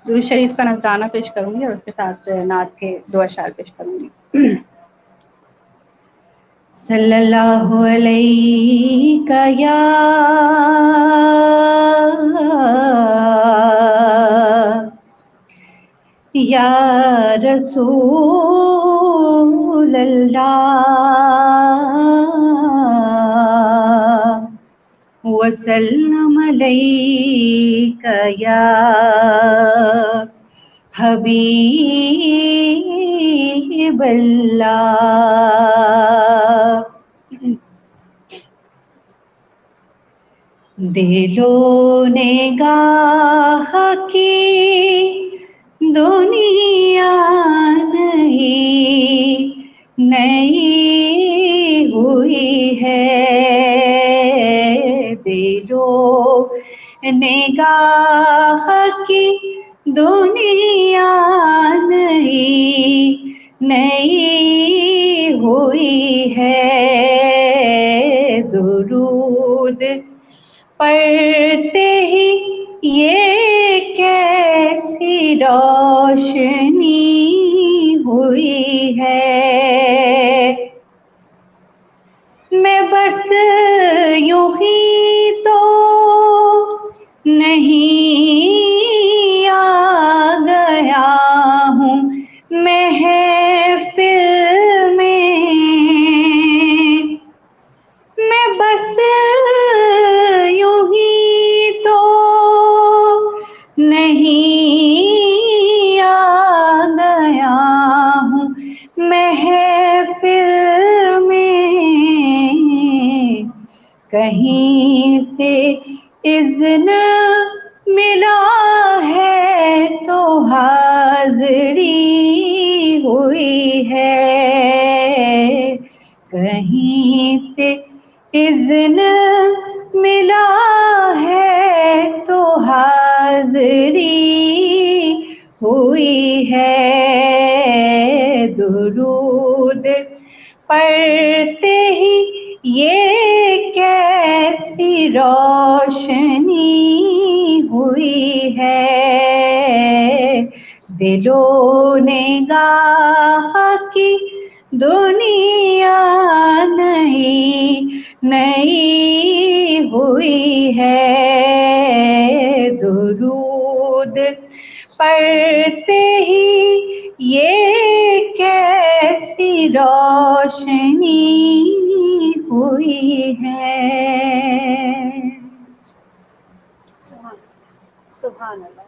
दुरूद शरीफ का नजराना पेश करूंगी और उसके साथ नात के 2 अशआर पेश करूंगी। सल्लल्लाहु अलैका या रसूल अल्लाह वसल्लम अलैका या हबीब अल्लाह। दिलो निगाह की दुनिया नई हुई है, दिलो निगाह की दुनिया नई हुई है। दुरूद पढ़ते ही ये कैसी रोशनी हुई है। मैं बस यूं ही तो नहीं आ गया हूँ महफिल में, मैं बस यूं ही तो नहीं आ गया हूँ महफिल में, कहीं से इज़्न मिला है तो हाज़री हुई है, कहीं से इज़्न मिला है तो हाज़री हुई है। दुरूद पढ़ते ही ये कैसी रोशनी हुई है। दिलो निगाह की दुनिया नई हुई है। दुरूद पढ़ते ही ये कैसी रोशनी हुई है। सुभान अल्लाह।